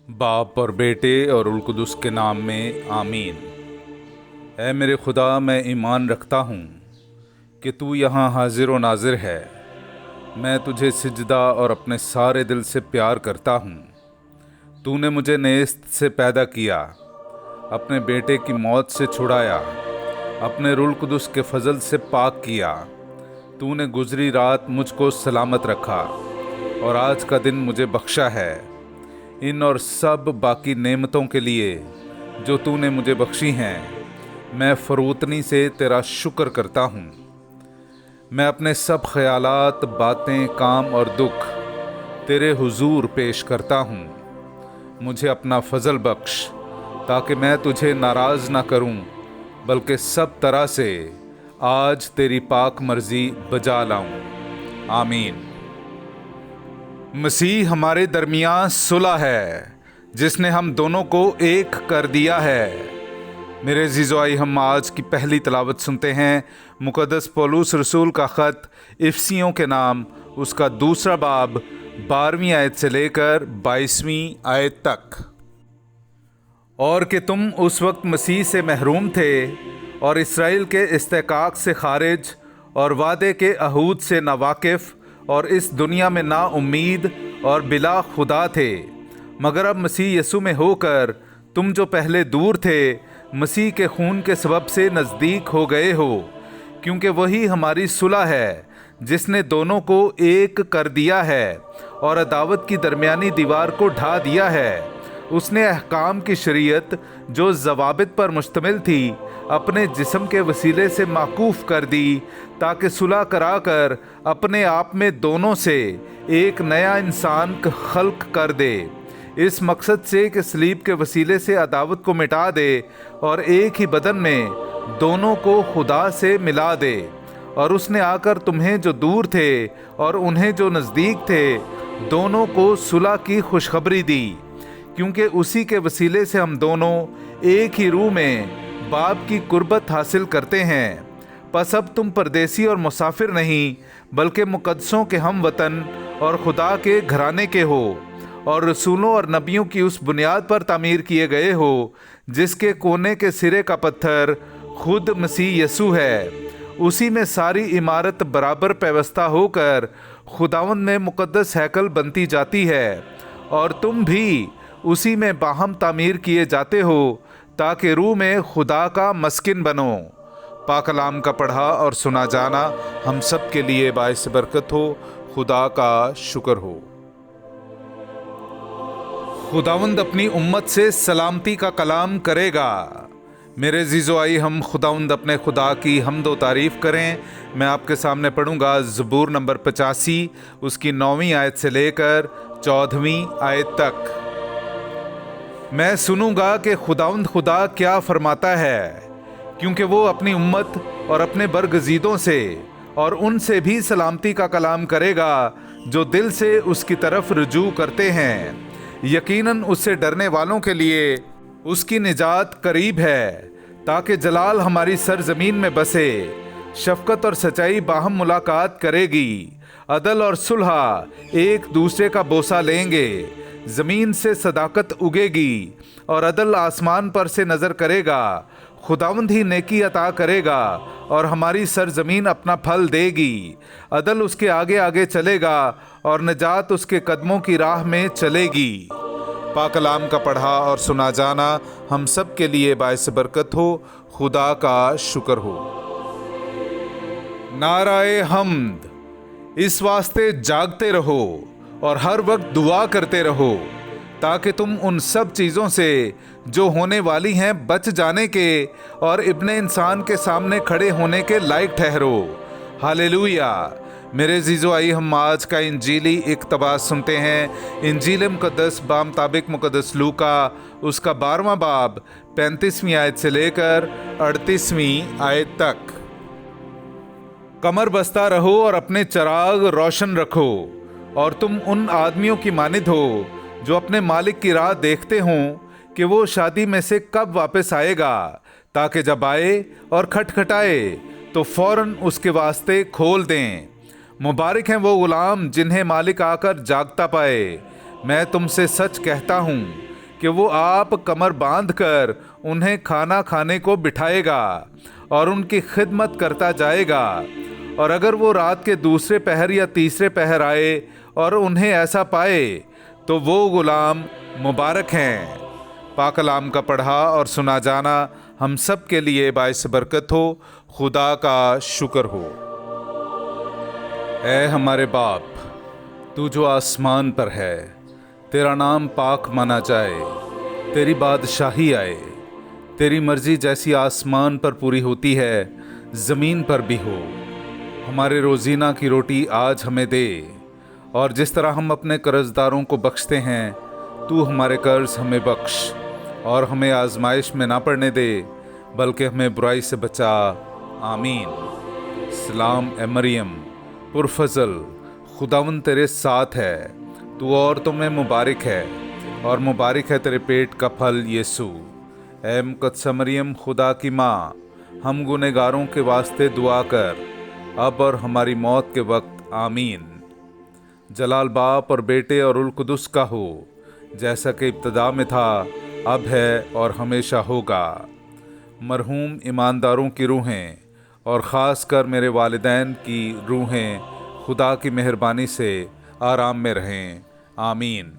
बाप और बेटे और उल कुदस के नाम में आमीन। ऐ मेरे खुदा, मैं ईमान रखता हूँ कि तू यहाँ हाजिर व नाजिर है। मैं तुझे सिजदा और अपने सारे दिल से प्यार करता हूँ। तूने मुझे नेस्त से पैदा किया, अपने बेटे की मौत से छुड़ाया, अपने रूल कुदस के फजल से पाक किया। तूने गुजरी रात मुझको सलामत रखा और आज का दिन मुझे बख्शा है। इन और सब बाकी नेमतों के लिए जो तूने मुझे बख्शी हैं, मैं फरोतनी से तेरा शुक्र करता हूँ। मैं अपने सब ख्यालात, बातें, काम और दुख तेरे हुजूर पेश करता हूँ। मुझे अपना फजल बख्श ताकि मैं तुझे नाराज़ ना करूँ, बल्कि सब तरह से आज तेरी पाक मर्जी बजा लाऊं। आमीन। मसीह हमारे दरमियान सुलह है, जिसने हम दोनों को एक कर दिया है। मेरे अज़ीज़ो भाई, हम आज की पहली तलावत सुनते हैं मुक़द्दस पौलुस रसूल का ख़त इफसियों के नाम, उसका दूसरा बाब 12वीं आयत से लेकर 22वीं आयत तक। और कि तुम उस वक्त मसीह से महरूम थे और इसराइल के इस्तेकाक से खारिज और वादे के अहूद से नावाकिफ़ और इस दुनिया में ना उम्मीद और बिला खुदा थे। मगर अब मसीह यसू में होकर तुम जो पहले दूर थे, मसीह के खून के सबब से नज़दीक हो गए हो, क्योंकि वही हमारी सुलह है, जिसने दोनों को एक कर दिया है और अदावत की दरमियानी दीवार को ढा दिया है। उसने अहकाम की शरीयत जो ज़वाबित पर मुश्तमिल थी, अपने जिस्म के वसीले से माकूफ कर दी, ताकि सुलह कराकर अपने आप में दोनों से एक नया इंसान खल्क कर दे, इस मकसद से कि सलीब के वसीले से अदावत को मिटा दे और एक ही बदन में दोनों को खुदा से मिला दे। और उसने आकर तुम्हें जो दूर थे और उन्हें जो नज़दीक थे, दोनों को सुलह की खुशखबरी दी, क्योंकि उसी के वसीले से हम दोनों एक ही रूह में बाप की कुर्बत हासिल करते हैं। बस अब तुम परदेसी और मुसाफिर नहीं, बल्कि मुकद्दसों के हम वतन और खुदा के घराने के हो, और रसूलों और नबियों की उस बुनियाद पर तामीर किए गए हो, जिसके कोने के सिरे का पत्थर खुद मसीह यसू है। उसी में सारी इमारत बराबर पेवस्ता होकर खुदावंद में मुकद्दस हैकल बनती जाती है, और तुम भी उसी में बाहम तामीर किए जाते हो, ताकि रूह में खुदा का मस्किन बनो। पाक कलाम का पढ़ा और सुना जाना हम सब के लिए बाइस बरकत हो। खुदा का शुक्र हो। खुदावंद अपनी उम्मत से सलामती का कलाम करेगा। मेरे अज़ीज़ो भाई, हम खुदावंद अपने खुदा की हम्द व तारीफ़ करें। मैं आपके सामने पढ़ूंगा ज़बूर नंबर 85, उसकी 9वीं आयत से लेकर 14वीं आयत तक। मैं सुनूंगा कि खुदावंद खुदा क्या फरमाता है, क्योंकि वो अपनी उम्मत और अपने बरगज़ीदों से और उनसे भी सलामती का कलाम करेगा जो दिल से उसकी तरफ रुजू करते हैं। यकीनन उससे डरने वालों के लिए उसकी निजात करीब है, ताकि जलाल हमारी सरजमीन में बसे। शफकत और सच्चाई बाहम मुलाकात करेगी, अदल और सुलह एक दूसरे का बोसा लेंगे। ज़मीन से सदाकत उगेगी और अदल आसमान पर से नज़र करेगा। खुदावंद ही नेकी अता करेगा और हमारी सरजमीन अपना फल देगी। अदल उसके आगे आगे चलेगा और निजात उसके कदमों की राह में चलेगी। पाक कलाम का पढ़ा और सुना जाना हम सब के लिए बाइस बरकत हो। खुदा का शुक्र हो। नाराए हम्द। इस वास्ते जागते रहो और हर वक्त दुआ करते रहो, ताकि तुम उन सब चीज़ों से जो होने वाली हैं बच जाने के और इब्ने इंसान के सामने खड़े होने के लायक ठहरो। हालेलुया। मेरे अज़ीज़ो भाई, हम आज का इंजीली इक़्तिबास सुनते हैं। इंजील मुक़द्दस बामुताबिक मुक़द्दस लूका, उसका 12वां बाब 35वीं आयत से लेकर 38वीं आयत तक। कमर बस्ता रहो और अपने चराग रोशन रखो, और तुम उन आदमियों की मानिद हो जो अपने मालिक की राह देखते हों कि वो शादी में से कब वापस आएगा, ताकि जब आए और खटखटाए तो फौरन उसके वास्ते खोल दें। मुबारक हैं वो गुलाम जिन्हें मालिक आकर जागता पाए। मैं तुमसे सच कहता हूँ کہ وہ آپ کمر باندھ کر انہیں کھانا کھانے کو بٹھائے گا اور ان کی خدمت کرتا جائے گا، اور اگر وہ رات کے دوسرے پہر یا تیسرے پہر آئے اور انہیں ایسا پائے تو وہ غلام مبارک ہیں۔ پاک کلام کا پڑھا اور سنا جانا ہم سب کے لیے باعث برکت ہو۔ خدا کا شکر ہو۔ اے ہمارے باپ، تو جو آسمان پر ہے، تیرا نام پاک مانا جائے، تیری بادشاہی آئے، تیری مرضی جیسی آسمان پر پوری ہوتی ہے زمین پر بھی ہو۔ ہمارے روزینہ کی روٹی آج ہمیں دے، اور جس طرح ہم اپنے قرض داروں کو بخشتے ہیں تو ہمارے قرض ہمیں بخش، اور ہمیں آزمائش میں نہ پڑنے دے بلکہ ہمیں برائی سے بچا۔ آمین۔ سلام اے مریم، پرفضل، خداوند تیرے ساتھ ہے، تو عورتوں میں مبارک ہے، اور مبارک ہے تیرے پیٹ کا پھل یسوع۔ اے مقدسہ مریم، خدا کی ماں، ہم گنہگاروں کے واسطے دعا کر، اب اور ہماری موت کے وقت۔ آمین۔ جلال باپ اور بیٹے اور روح القدس کا ہو، جیسا کہ ابتدا میں تھا، اب ہے اور ہمیشہ ہوگا۔ مرحوم ایمانداروں کی روحیں اور خاص کر میرے والدین کی روحیں خدا کی مہربانی سے آرام میں رہیں۔ آمین۔